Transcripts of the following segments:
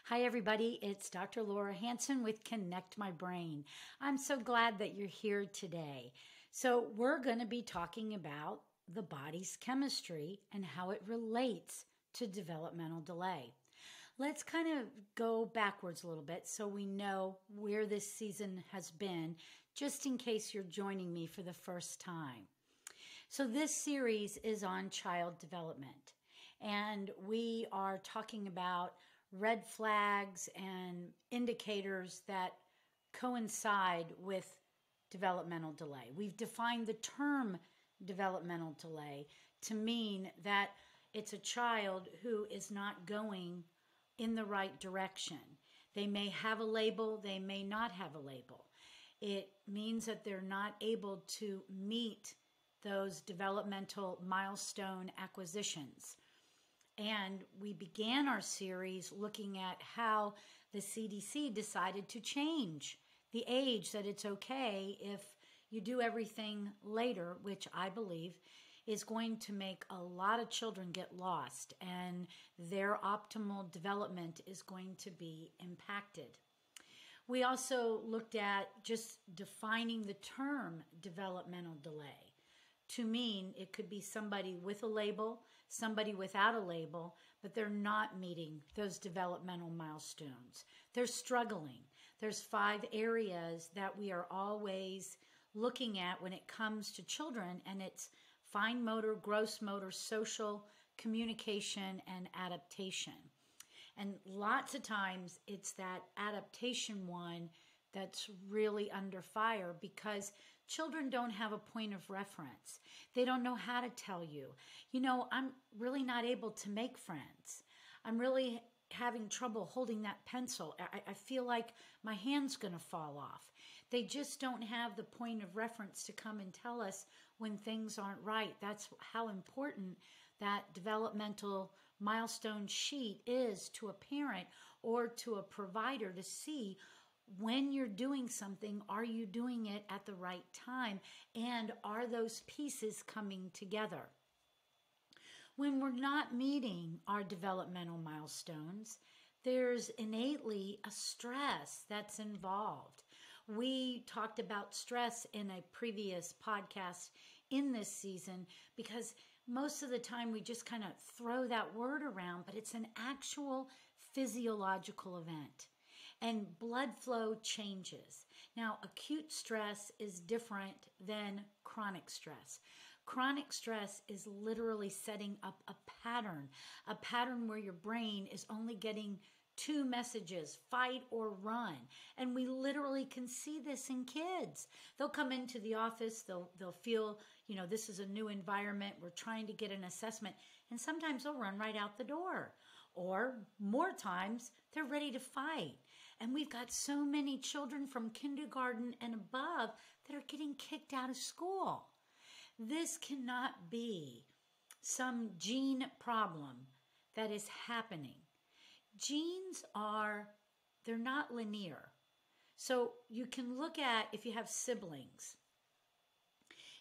Hi, everybody. It's Dr. Laura Hanson with Connect My Brain. I'm so glad that you're here today. So, we're going to be talking about the body's chemistry and how it relates to developmental delay. Let's kind of go backwards a little bit so we know where this season has been, just in case you're joining me for the first time. So, this series is on child development, and we are talking about red flags and indicators that coincide with developmental delay. We've defined the term developmental delay to mean that it's a child who is not going in the right direction. They may have a label, they may not have a label. It means that they're not able to meet those developmental milestone acquisitions. And we began our series looking at how the CDC decided to change the age that it's okay if you do everything later, which I believe is going to make a lot of children get lost and their optimal development is going to be impacted. We also looked at just defining the term developmental delay to mean it could be somebody with a label, somebody without a label, but they're not meeting those developmental milestones. They're struggling. There's 5 areas that we are always looking at when it comes to children, and it's fine motor, gross motor, social, communication, and adaptation. And lots of times it's that adaptation one that's really under fire because children don't have a point of reference. They don't know how to tell you, I'm really not able to make friends. I'm really having trouble holding that pencil. I feel like my hand's going to fall off. They just don't have the point of reference to come and tell us when things aren't right. That's how important that developmental milestone sheet is to a parent or to a provider to see when you're doing something, are you doing it at the right time? And are those pieces coming together? When we're not meeting our developmental milestones, there's innately a stress that's involved. We talked about stress in a previous podcast in this season because most of the time we just kind of throw that word around, but it's an actual physiological event. And blood flow changes. Now, acute stress is different than chronic stress. Chronic stress is literally setting up a pattern where your brain is only getting 2 messages, fight or run. And we literally can see this in kids. They'll come into the office, they'll feel, this is a new environment, we're trying to get an assessment, and sometimes they'll run right out the door. Or more times, they're ready to fight. And we've got so many children from kindergarten and above that are getting kicked out of school. This cannot be some gene problem that is happening. Genes they're not linear. So you can look at if you have siblings.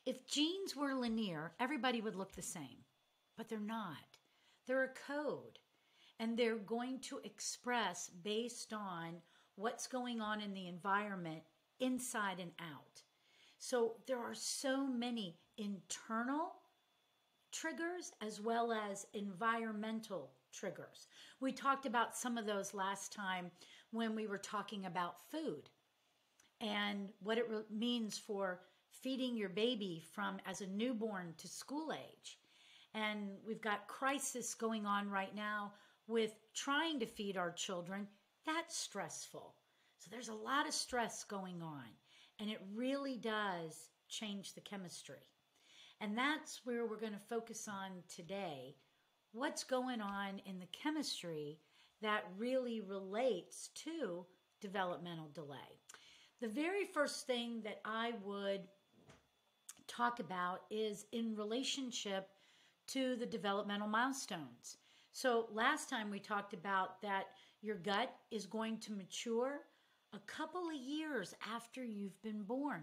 If genes were linear, everybody would look the same. But they're not. They're a code. And they're going to express based on what's going on in the environment inside and out. So there are so many internal triggers as well as environmental triggers. We talked about some of those last time when we were talking about food and what it means for feeding your baby from as a newborn to school age. And we've got crisis going on right now with trying to feed our children. That's stressful. So there's a lot of stress going on, and it really does change the chemistry. And that's where we're going to focus on today. What's going on in the chemistry that really relates to developmental delay? The very first thing that I would talk about is in relationship to the developmental milestones. So last time we talked about that your gut is going to mature a couple of years after you've been born.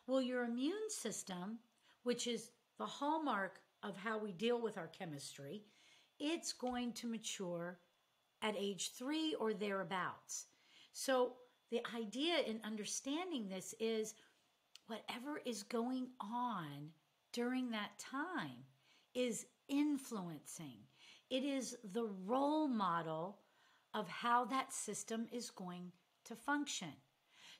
Well, your immune system, which is the hallmark of how we deal with our chemistry, it's going to mature at age 3 or thereabouts. So the idea in understanding this is whatever is going on during that time is influencing. It is the role model of how that system is going to function.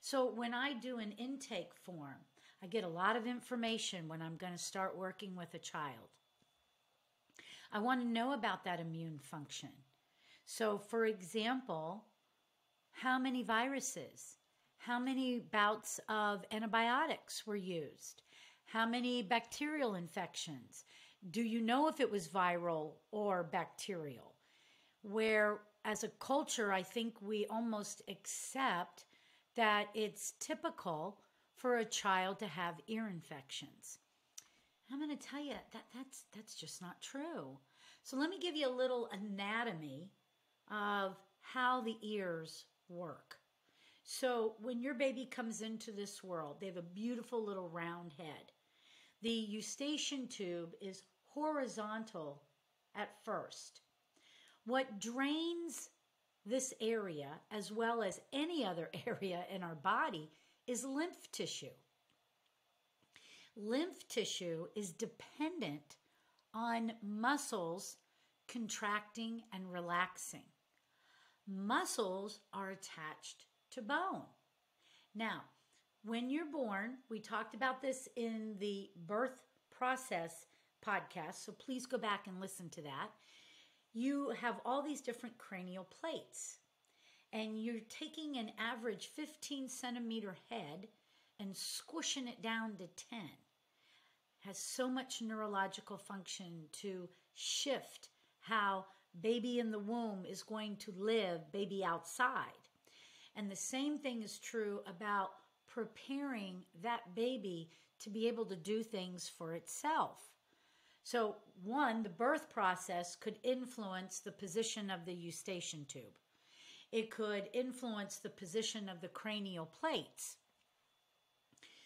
So when I do an intake form, I get a lot of information when I'm going to start working with a child. I want to know about that immune function. So for example, how many viruses, how many bouts of antibiotics were used, how many bacterial infections, do you know if it was viral or bacterial? Where as a culture, I think we almost accept that it's typical for a child to have ear infections. I'm going to tell you that's just not true. So let me give you a little anatomy of how the ears work. So when your baby comes into this world, they have a beautiful little round head. The eustachian tube is horizontal at first. What drains this area, as well as any other area in our body, is lymph tissue. Lymph tissue is dependent on muscles contracting and relaxing. Muscles are attached to bone. Now, when you're born, we talked about this in the birth process podcast, so please go back and listen to that. You have all these different cranial plates, and you're taking an average 15 centimeter head and squishing it down to 10. Has so much neurological function to shift how baby in the womb is going to live, baby outside. And the same thing is true about preparing that baby to be able to do things for itself. So one, the birth process could influence the position of the eustachian tube. It could influence the position of the cranial plates.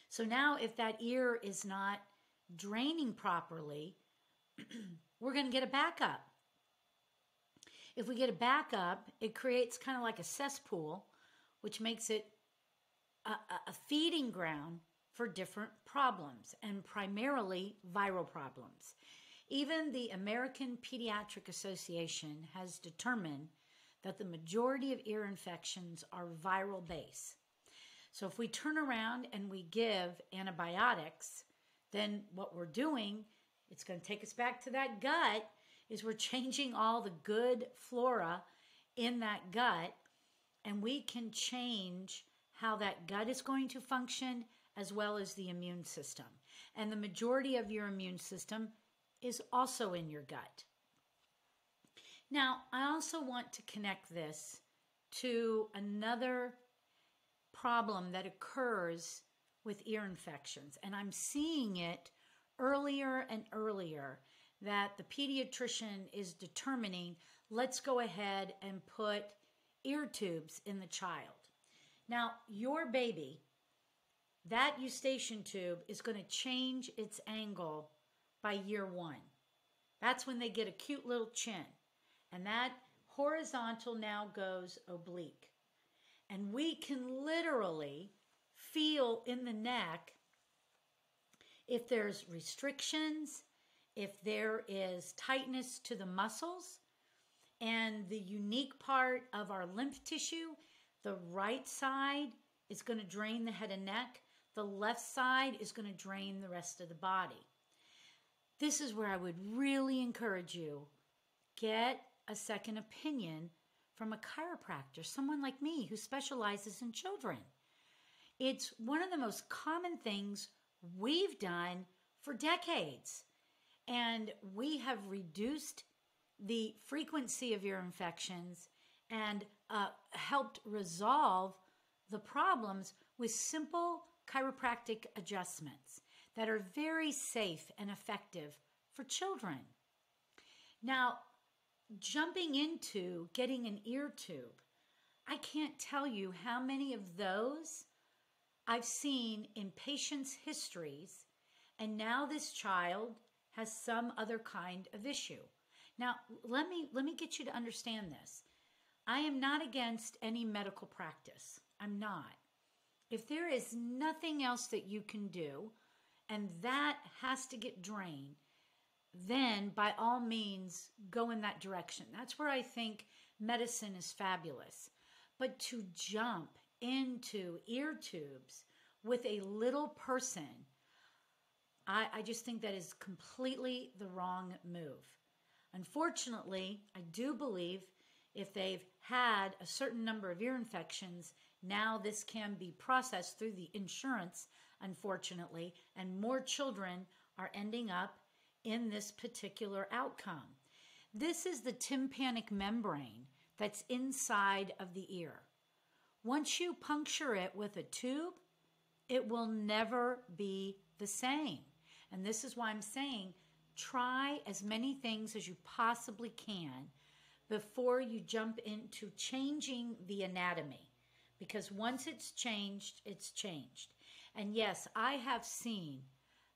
So now if that ear is not draining properly, we're going to get a backup. If we get a backup, it creates kind of like a cesspool, which makes it a feeding ground for different problems, and primarily viral problems. Even the American Pediatric Association has determined that the majority of ear infections are viral based. So if we turn around and we give antibiotics, then what we're doing, it's going to take us back to that gut, is we're changing all the good flora in that gut, and we can change how that gut is going to function as well as the immune system. And the majority of your immune system is also in your gut. Now, I also want to connect this to another problem that occurs with ear infections, and I'm seeing it earlier and earlier, that the pediatrician is determining, let's go ahead and put ear tubes in the child. Now, your baby, that eustachian tube is going to change its angle by year 1. That's when they get a cute little chin. And that horizontal now goes oblique. And we can literally feel in the neck if there's restrictions, if there is tightness to the muscles. And the unique part of our lymph tissue, the right side is going to drain the head and neck. The left side is going to drain the rest of the body. This is where I would really encourage you, get a second opinion from a chiropractor, someone like me who specializes in children. It's one of the most common things we've done for decades. And we have reduced the frequency of ear infections and helped resolve the problems with simple chiropractic adjustments that are very safe and effective for children. Now, jumping into getting an ear tube, I can't tell you how many of those I've seen in patients' histories, and now this child has some other kind of issue. Now, let me get you to understand this. I am not against any medical practice. I'm not. If there is nothing else that you can do and that has to get drained, then by all means go in that direction. That's where I think medicine is fabulous. But to jump into ear tubes with a little person, I just think that is completely the wrong move. Unfortunately, I do believe if they've had a certain number of ear infections, now this can be processed through the insurance, unfortunately, and more children are ending up in this particular outcome. This is the tympanic membrane that's inside of the ear. Once you puncture it with a tube, it will never be the same. And this is why I'm saying try as many things as you possibly can before you jump into changing the anatomy. Because once it's changed, it's changed. And yes, I have seen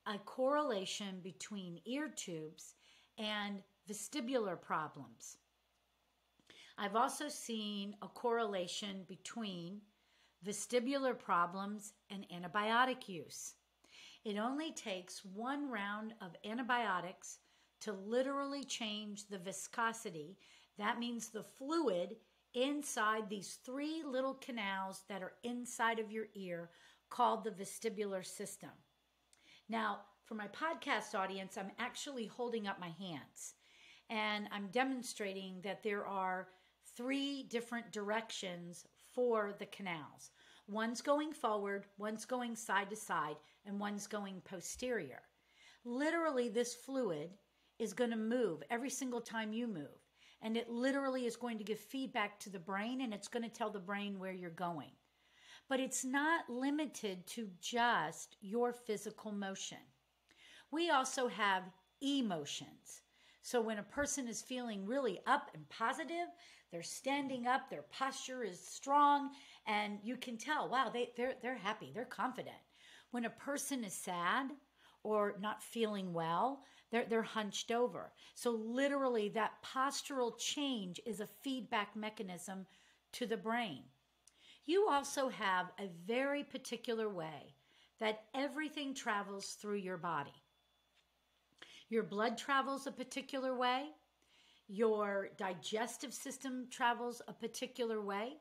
a correlation between ear tubes and vestibular problems. I've also seen a correlation between vestibular problems and antibiotic use. It only takes one round of antibiotics to literally change the viscosity. That means the fluid inside these three little canals that are inside of your ear called the vestibular system. Now, for my podcast audience, I'm actually holding up my hands and I'm demonstrating that there are three different directions for the canals. One's going forward, one's going side to side, and one's going posterior. Literally, this fluid is going to move every single time you move. And it literally is going to give feedback to the brain, and it's going to tell the brain where you're going. But it's not limited to just your physical motion. We also have emotions. So when a person is feeling really up and positive, they're standing up, their posture is strong, and you can tell, wow, they're happy, they're confident. When a person is sad or not feeling well, they're hunched over. So literally that postural change is a feedback mechanism to the brain. You also have a very particular way that everything travels through your body. Your blood travels a particular way. Your digestive system travels a particular way.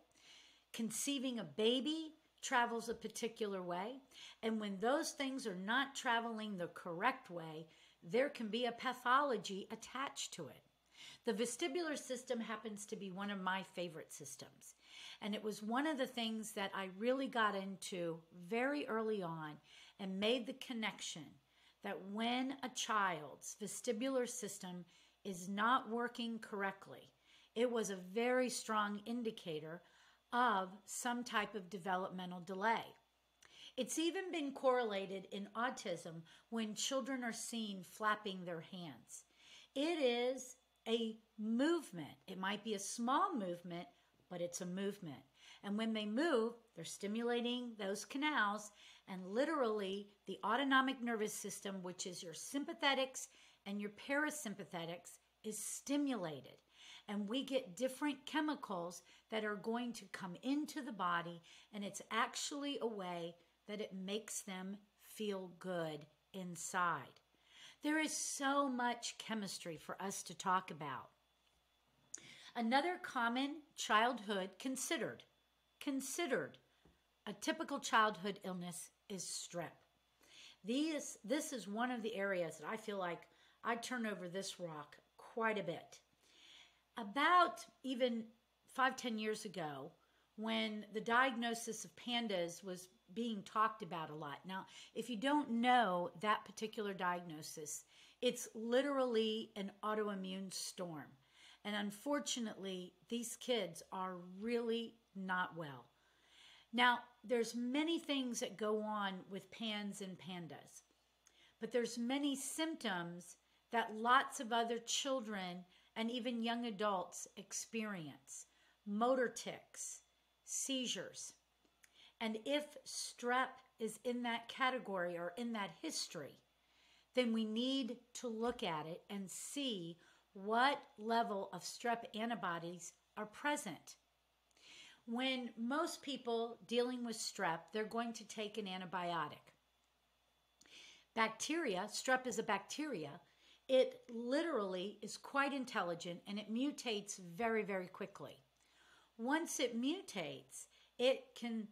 Conceiving a baby travels a particular way. And when those things are not traveling the correct way, there can be a pathology attached to it. The vestibular system happens to be one of my favorite systems. And it was one of the things that I really got into very early on and made the connection that when a child's vestibular system is not working correctly, it was a very strong indicator of some type of developmental delay. It's even been correlated in autism when children are seen flapping their hands. It is a movement. It might be a small movement, but it's a movement. And when they move, they're stimulating those canals, and literally the autonomic nervous system, which is your sympathetics and your parasympathetics, is stimulated. And we get different chemicals that are going to come into the body, and it's actually a way that it makes them feel good inside. There is so much chemistry for us to talk about. Another common childhood considered a typical childhood illness is strep. This is one of the areas that I feel like I turn over this rock quite a bit. About even 5-10 years ago, when the diagnosis of PANDAS was being talked about a lot. Now, if you don't know that particular diagnosis, it's literally an autoimmune storm. And unfortunately, these kids are really not well. Now, there's many things that go on with PANS and PANDAS, but there's many symptoms that lots of other children and even young adults experience. Motor tics, seizures. And if strep is in that category or in that history, then we need to look at it and see what level of strep antibodies are present. When most people dealing with strep, they're going to take an antibiotic. Bacteria, strep is a bacteria. It literally is quite intelligent and it mutates very, very quickly. Once it mutates, it can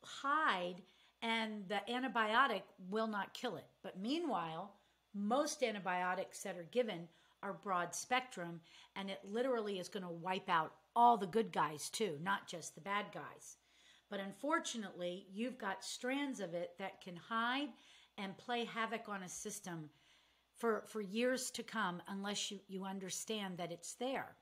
hide and the antibiotic will not kill it. But meanwhile, most antibiotics that are given are broad spectrum, and it literally is going to wipe out all the good guys too, not just the bad guys. But unfortunately, you've got strands of it that can hide and play havoc on a system for years to come unless you understand that it's there.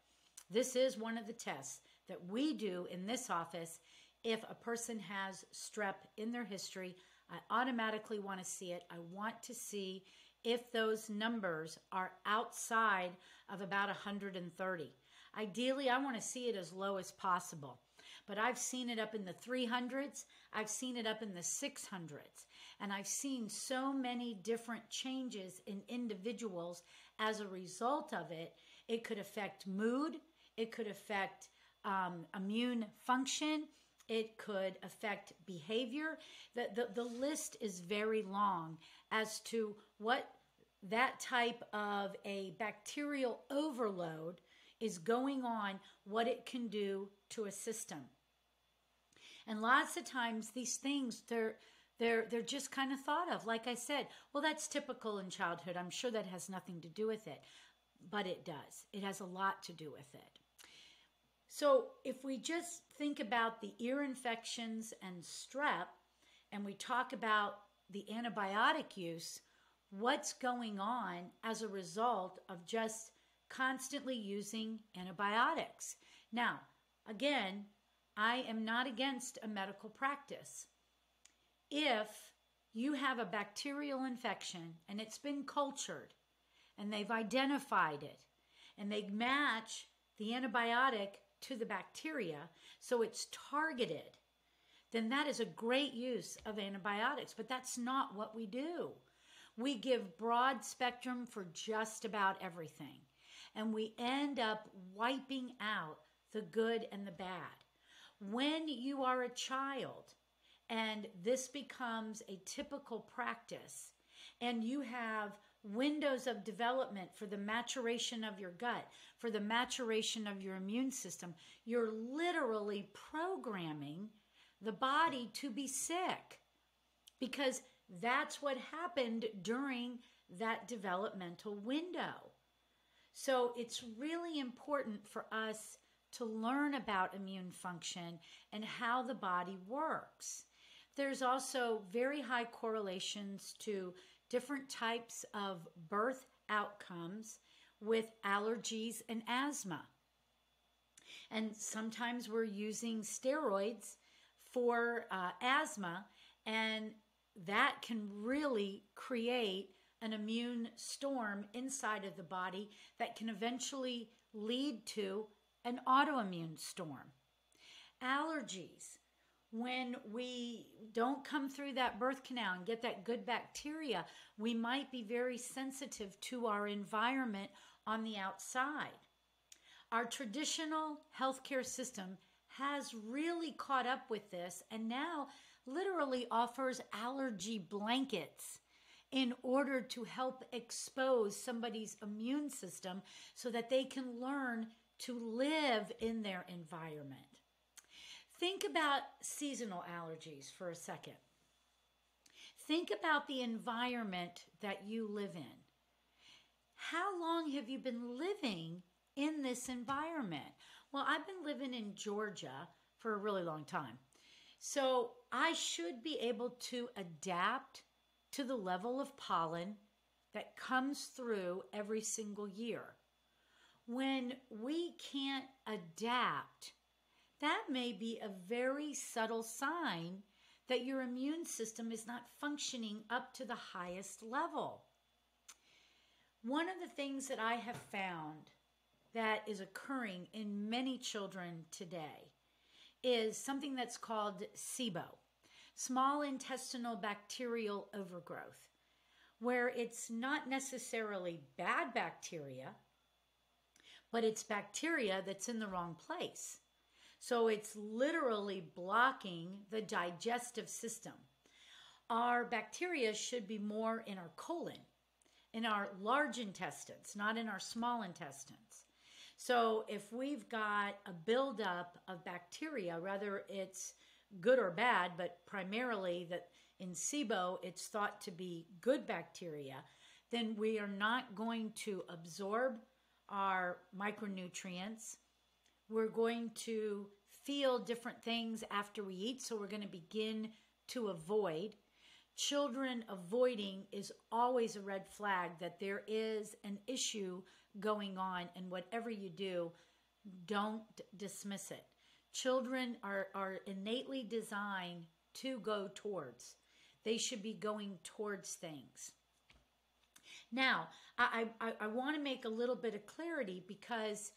This is one of the tests that we do in this office. If a person has strep in their history, I automatically want to see it. I want to see if those numbers are outside of about 130. Ideally, I want to see it as low as possible. But I've seen it up in the 300s. I've seen it up in the 600s. And I've seen so many different changes in individuals as a result of it. It could affect mood. It could affect immune function. It could affect behavior. The list is very long as to what that type of a bacterial overload is going on, what it can do to a system. And lots of times these things, they're just kind of thought of. Like I said, well, that's typical in childhood. I'm sure that has nothing to do with it, but it does. It has a lot to do with it. So if we just think about the ear infections and strep, and we talk about the antibiotic use, what's going on as a result of just constantly using antibiotics? Now, again, I am not against a medical practice. If you have a bacterial infection and it's been cultured and they've identified it and they match the antibiotic to the bacteria so it's targeted, then that is a great use of antibiotics. But that's not what we do. We give broad spectrum for just about everything. And we end up wiping out the good and the bad. When you are a child and this becomes a typical practice and you have windows of development for the maturation of your gut, for the maturation of your immune system, you're literally programming the body to be sick because that's what happened during that developmental window. So it's really important for us to learn about immune function and how the body works. There's also very high correlations to different types of birth outcomes with allergies and asthma. And sometimes we're using steroids for asthma, and that can really create an immune storm inside of the body that can eventually lead to an autoimmune storm. Allergies. When we don't come through that birth canal and get that good bacteria, we might be very sensitive to our environment on the outside. Our traditional healthcare system has really caught up with this and now literally offers allergy blankets in order to help expose somebody's immune system so that they can learn to live in their environment. Think about seasonal allergies for a second. Think about the environment that you live in. How long have you been living in this environment? Well, I've been living in Georgia for a really long time. So I should be able to adapt to the level of pollen that comes through every single year. When we can't adapt, that may be a very subtle sign that your immune system is not functioning up to the highest level. One of the things that I have found that is occurring in many children today is something that's called SIBO, small intestinal bacterial overgrowth, where it's not necessarily bad bacteria, but it's bacteria that's in the wrong place. So it's literally blocking the digestive system. Our bacteria should be more in our colon, in our large intestines, not in our small intestines. So if we've got a buildup of bacteria, whether it's good or bad, but primarily that in SIBO it's thought to be good bacteria, then we are not going to absorb our micronutrients. We're going to feel different things after we eat, so we're going to begin to avoid. Children avoiding is always a red flag that there is an issue going on, and whatever you do, don't dismiss it. Children are innately designed to go towards. They should be going towards things. Now, I want to make a little bit of clarity because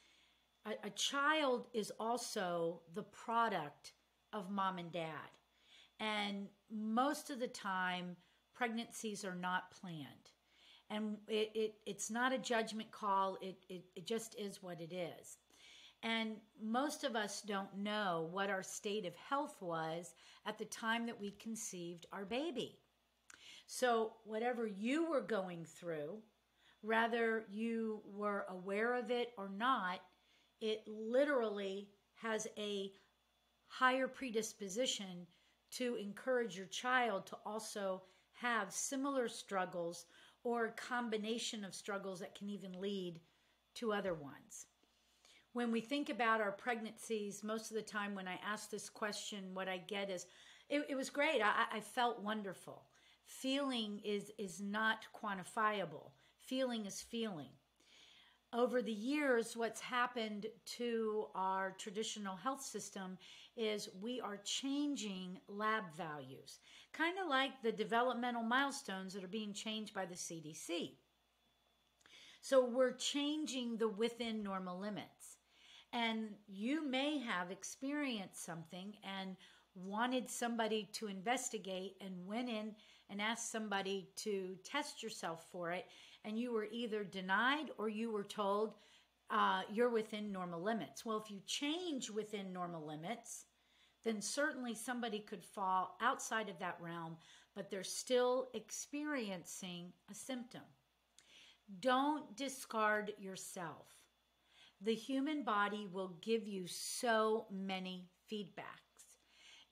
a child is also the product of mom and dad. And most of the time, pregnancies are not planned. And it's not a judgment call. It just is what it is. And most of us don't know what our state of health was at the time that we conceived our baby. So whatever you were going through, whether you were aware of it or not, it literally has a higher predisposition to encourage your child to also have similar struggles or a combination of struggles that can even lead to other ones. When we think about our pregnancies, most of the time when I ask this question, what I get is, it was great. I felt wonderful. Feeling is not quantifiable. Feeling is feeling. Over the years, what's happened to our traditional health system is we are changing lab values, kind of like the developmental milestones that are being changed by the CDC. So we're changing the within normal limits. And you may have experienced something and wanted somebody to investigate and went in and asked somebody to test yourself for it, and you were either denied or you were told you're within normal limits. Well, if you change within normal limits, then certainly somebody could fall outside of that realm, but they're still experiencing a symptom. Don't discard yourself. The human body will give you so many feedbacks.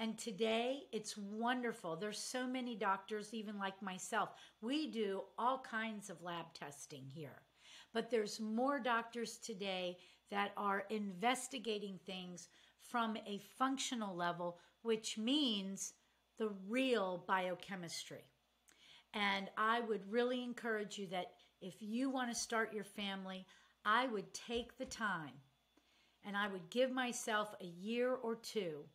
And today, it's wonderful. There's so many doctors, even like myself. We do all kinds of lab testing here. But there's more doctors today that are investigating things from a functional level, which means the real biochemistry. And I would really encourage you that if you want to start your family, I would take the time and I would give myself a year or two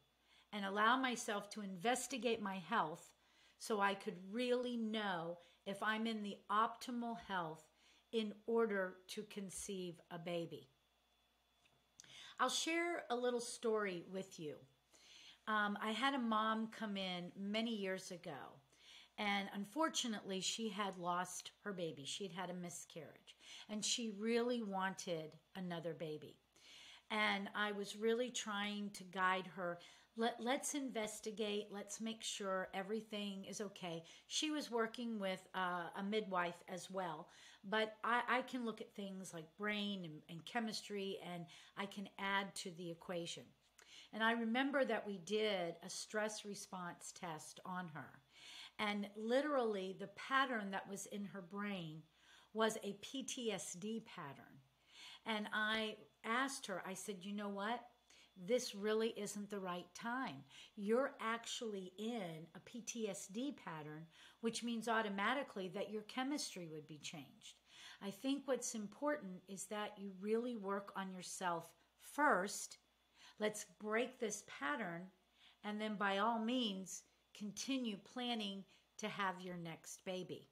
and allow myself to investigate my health so I could really know if I'm in the optimal health in order to conceive a baby. I'll share a little story with you. I had a mom come in many years ago, and unfortunately she had lost her baby. She'd had a miscarriage, and she really wanted another baby. And I was really trying to guide her. Let's investigate. Let's make sure everything is okay. She was working with a midwife as well, but I can look at things like brain and chemistry, and I can add to the equation. And I remember that we did a stress response test on her. And literally the pattern that was in her brain was a PTSD pattern. And I asked her, I said, you know what? This really isn't the right time. You're actually in a PTSD pattern, which means automatically that your chemistry would be changed. I think what's important is that you really work on yourself first. Let's break this pattern, and then by all means, continue planning to have your next baby.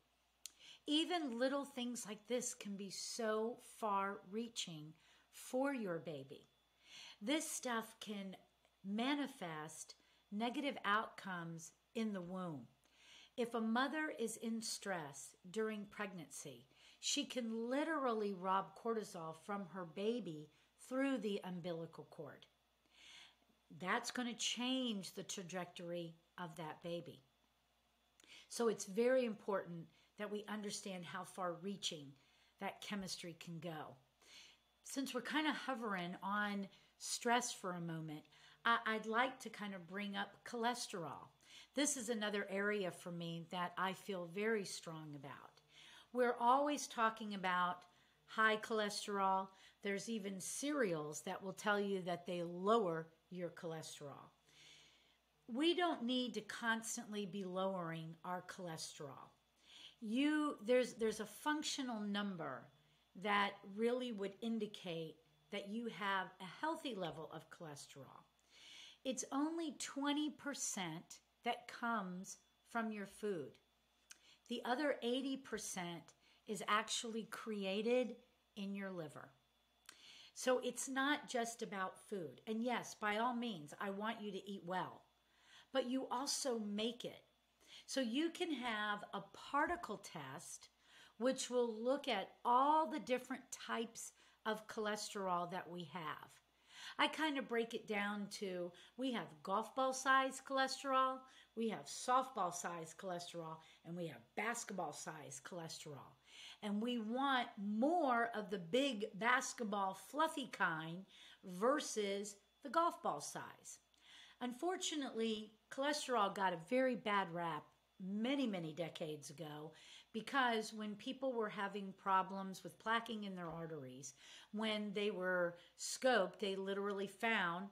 Even little things like this can be so far-reaching for your baby. This stuff can manifest negative outcomes in the womb. If a mother is in stress during pregnancy, she can literally rob cortisol from her baby through the umbilical cord. that's going to change the trajectory of that baby. So it's very important that we understand how far reaching that chemistry can go. Since we're kind of hovering on stress for a moment, I'd like to kind of bring up cholesterol. This is another area for me that I feel very strong about. We're always talking about high cholesterol. There's even cereals that will tell you that they lower your cholesterol. We don't need to constantly be lowering our cholesterol. There's a functional number that really would indicate that you have a healthy level of cholesterol. It's only 20% that comes from your food. The other 80% is actually created in your liver. So it's not just about food. And yes, by all means, I want you to eat well, but you also make it. So you can have a particle test which will look at all the different types of cholesterol that we have. I kind of break it down to, we have golf ball size cholesterol, we have softball size cholesterol, and we have basketball size cholesterol. And we want more of the big basketball fluffy kind versus the golf ball size. Unfortunately, cholesterol got a very bad rap many, many decades ago because when people were having problems with plaquing in their arteries, when they were scoped, they literally found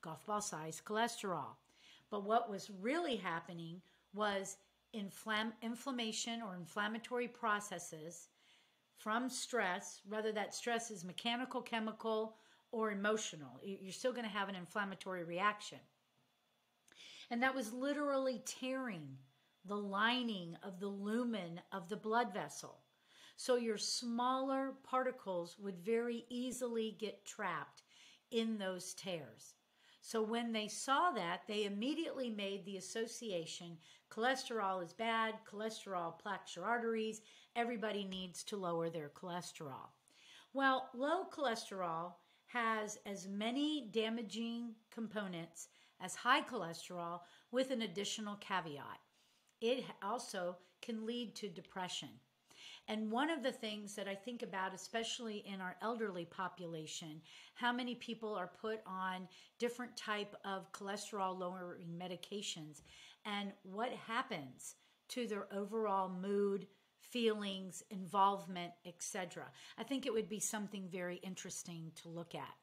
golf ball size cholesterol. But what was really happening was inflammation or inflammatory processes from stress, whether that stress is mechanical, chemical, or emotional. You're still going to have an inflammatory reaction. And that was literally tearing the lining of the lumen of the blood vessel. So your smaller particles would very easily get trapped in those tears. So when they saw that, they immediately made the association, cholesterol is bad, cholesterol plaques your arteries, everybody needs to lower their cholesterol. Well, low cholesterol has as many damaging components as high cholesterol with an additional caveat. It also can lead to depression. And one of the things that I think about, especially in our elderly population, how many people are put on different type of cholesterol lowering medications and what happens to their overall mood, feelings, involvement, etc. I think it would be something very interesting to look at.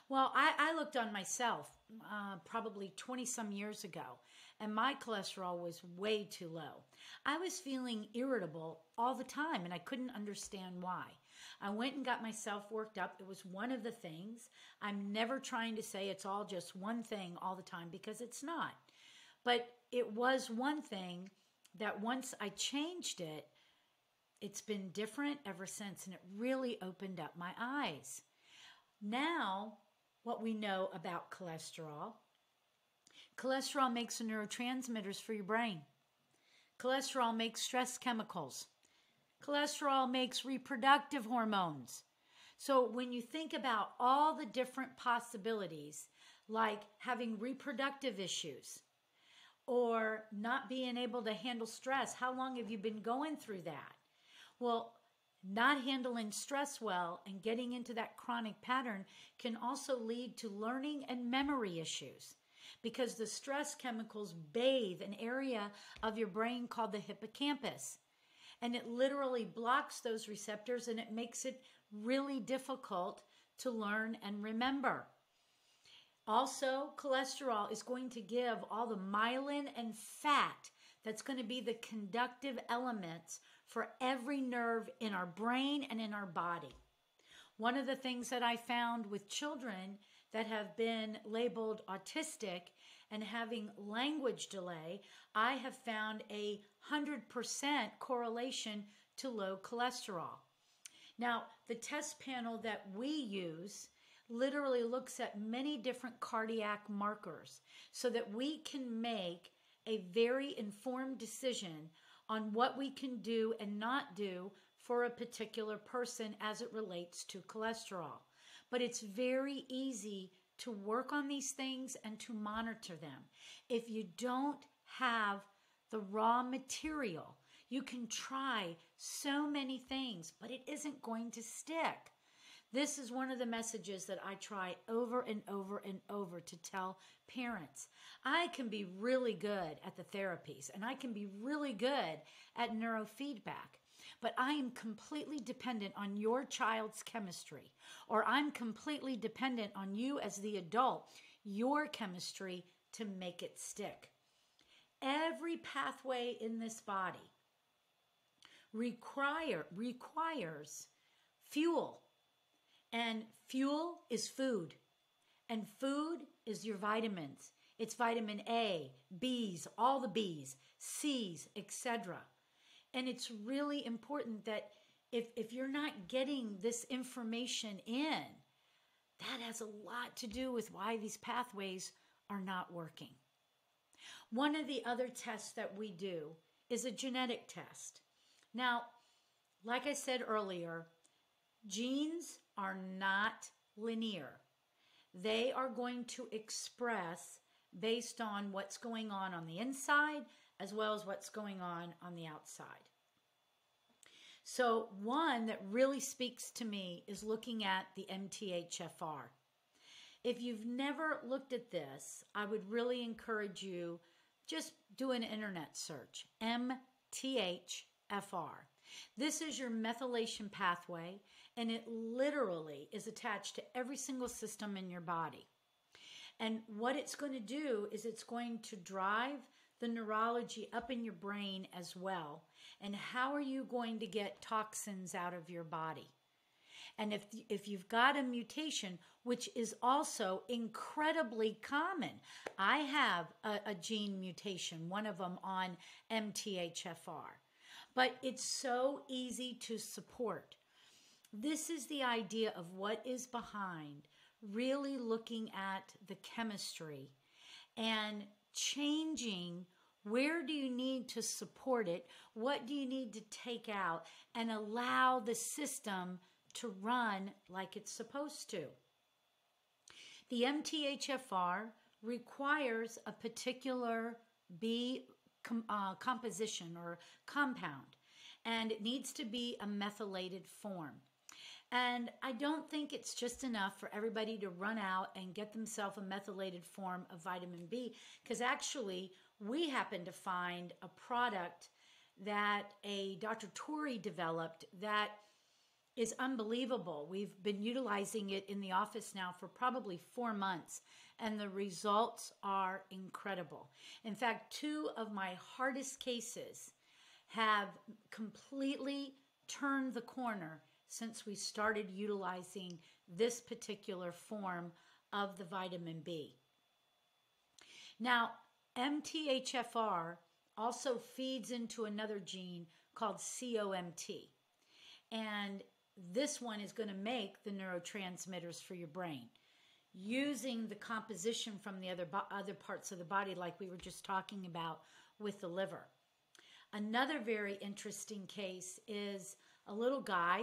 Well, I looked on myself probably 20 some years ago, and my cholesterol was way too low. I was feeling irritable all the time, and I couldn't understand why. I went and got myself worked up. It was one of the things. I'm never trying to say it's all just one thing all the time, because it's not. But it was one thing that once I changed it, it's been different ever since, and it really opened up my eyes. Now, what we know about cholesterol. Cholesterol makes the neurotransmitters for your brain. Cholesterol makes stress chemicals. Cholesterol makes reproductive hormones. So when you think about all the different possibilities, like having reproductive issues or not being able to handle stress, how long have you been going through that? Well, not handling stress well and getting into that chronic pattern can also lead to learning and memory issues, because the stress chemicals bathe an area of your brain called the hippocampus. And it literally blocks those receptors, and it makes it really difficult to learn and remember. Also, cholesterol is going to give all the myelin and fat that's going to be the conductive elements for every nerve in our brain and in our body. One of the things that I found with children that have been labeled autistic and having language delay, I have found 100% correlation to low cholesterol. Now, the test panel that we use literally looks at many different cardiac markers so that we can make a very informed decision on what we can do and not do for a particular person as it relates to cholesterol. But it's very easy to work on these things and to monitor them. If you don't have the raw material, you can try so many things, but it isn't going to stick. This is one of the messages that I try over and over and over to tell parents. I can be really good at the therapies and I can be really good at neurofeedback, but I am completely dependent on your child's chemistry, or I'm completely dependent on you as the adult, your chemistry, to make it stick. Every pathway in this body requires fuel. And fuel is food. And food is your vitamins. It's vitamin A, B's, all the B's, C's, etc. And it's really important that if you're not getting this information in, that has a lot to do with why these pathways are not working. One of the other tests that we do is a genetic test. Now, like I said earlier, genes are not linear. They are going to express based on what's going on the inside as well as what's going on the outside. So one that really speaks to me is looking at the MTHFR. If you've never looked at this, I would really encourage you, just do an internet search, MTHFR. This is your methylation pathway, and it literally is attached to every single system in your body. And what it's going to do is it's going to drive the neurology up in your brain as well. And how are you going to get toxins out of your body? And if you've got a mutation, which is also incredibly common, I have a gene mutation, one of them on MTHFR. But it's so easy to support. This is the idea of what is behind really looking at the chemistry and changing where do you need to support it, what do you need to take out, and allow the system to run like it's supposed to. The MTHFR requires a particular B composition or compound, and it needs to be a methylated form. And I don't think it's just enough for everybody to run out and get themselves a methylated form of vitamin B, because actually we happen to find a product that a Dr. Torrey developed that is unbelievable. We've been utilizing it in the office now for probably 4 months, and the results are incredible. In fact, 2 of my hardest cases have completely turned the corner since we started utilizing this particular form of the vitamin B. Now, MTHFR also feeds into another gene called COMT. And this one is going to make the neurotransmitters for your brain, using the composition from the other parts of the body, like we were just talking about with the liver. Another very interesting case is a little guy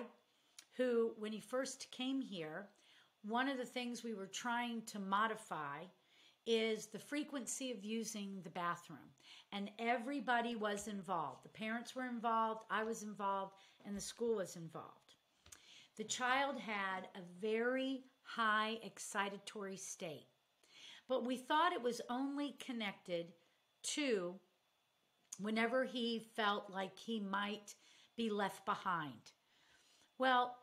who, when he first came here, one of the things we were trying to modify is the frequency of using the bathroom. And everybody was involved. The parents were involved, I was involved, and the school was involved. The child had a very high excitatory state, but we thought it was only connected to whenever he felt like he might be left behind. Well,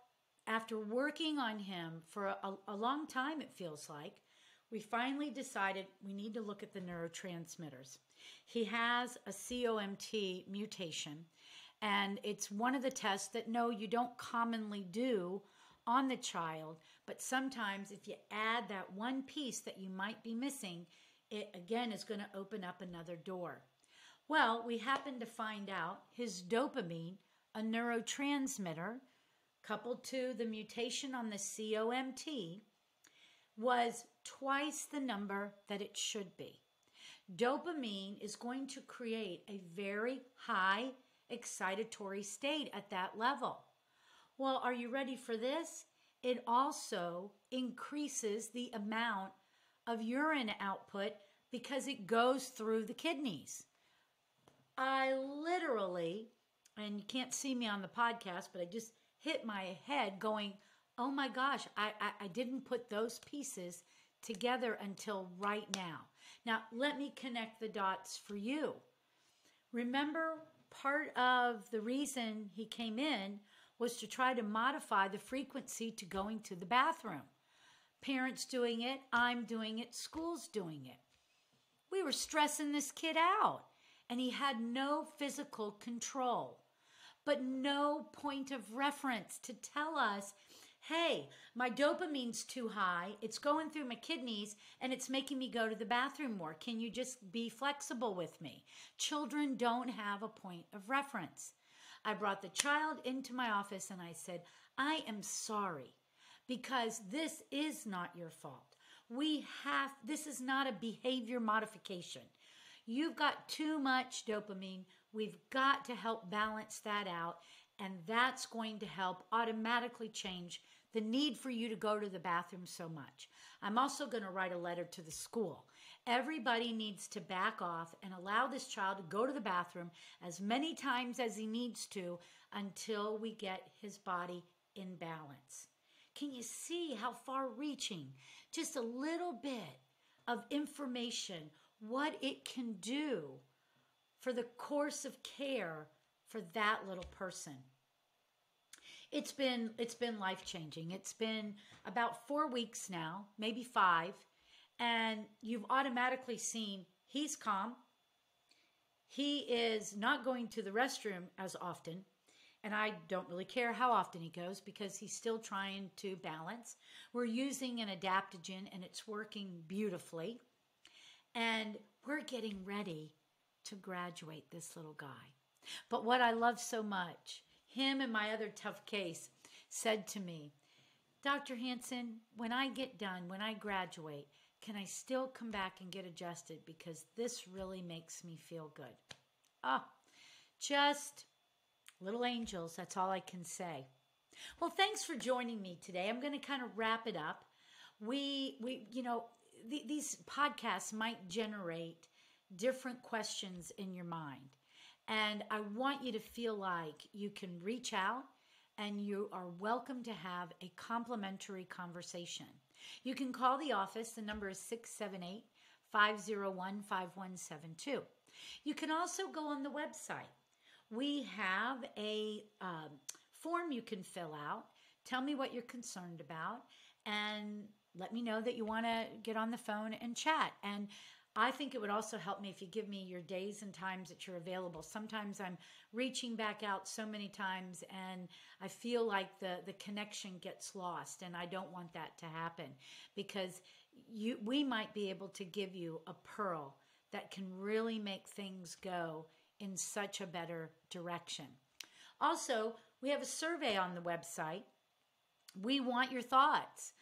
after working on him for a long time, it feels like, we finally decided we need to look at the neurotransmitters. He has a COMT mutation, and it's one of the tests that, no, you don't commonly do on the child, but sometimes if you add that one piece that you might be missing, it again is going to open up another door. Well, we happened to find out his dopamine, a neurotransmitter, coupled to the mutation on the COMT, was twice the number that it should be. Dopamine is going to create a very high excitatory state at that level. Well, are you ready for this? It also increases the amount of urine output because it goes through the kidneys. I literally, and you can't see me on the podcast, but I just hit my head going, oh my gosh, I didn't put those pieces together until right now. Now, let me connect the dots for you. Remember, part of the reason he came in was to try to modify the frequency to going to the bathroom. Parents doing it, I'm doing it, school's doing it. We were stressing this kid out, and he had no physical control, but no point of reference to tell us, hey, my dopamine's too high, it's going through my kidneys, and it's making me go to the bathroom more. Can you just be flexible with me? Children don't have a point of reference. I brought the child into my office and I said, I am sorry because this is not your fault. This is not a behavior modification. You've got too much dopamine. We've got to help balance that out, and that's going to help automatically change the need for you to go to the bathroom so much. I'm also going to write a letter to the school. Everybody needs to back off and allow this child to go to the bathroom as many times as he needs to until we get his body in balance. Can you see how far-reaching just a little bit of information, what it can do for the course of care for that little person? It's been life-changing. It's been about 4 weeks now, maybe 5, and you've automatically seen he's calm. He is not going to the restroom as often, and I don't really care how often he goes because he's still trying to balance. We're using an adaptogen, and it's working beautifully, and we're getting ready to graduate this little guy. But what I love so much, him and my other tough case said to me, Dr. Hansen, when I get done, when I graduate, can I still come back and get adjusted because this really makes me feel good? Just little angels, that's all I can say. Well, thanks for joining me today. I'm going to kind of wrap it up. These podcasts might generate different questions in your mind. And I want you to feel like you can reach out and you are welcome to have a complimentary conversation. You can call the office. The number is 678-501-5172. You can also go on the website. We have a form you can fill out. Tell me what you're concerned about and let me know that you want to get on the phone and chat. And I think it would also help me if you give me your days and times that you're available. Sometimes I'm reaching back out so many times and I feel like the connection gets lost, and I don't want that to happen because we might be able to give you a pearl that can really make things go in such a better direction. Also, we have a survey on the website. We want your thoughts.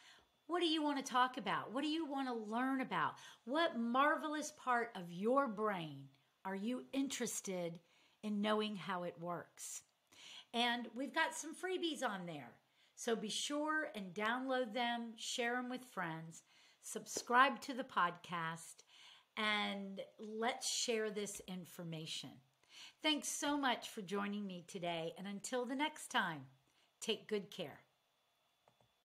What do you want to talk about? What do you want to learn about? What marvelous part of your brain are you interested in knowing how it works? And we've got some freebies on there. So be sure and download them, share them with friends, subscribe to the podcast, and let's share this information. Thanks so much for joining me today. And until the next time, take good care.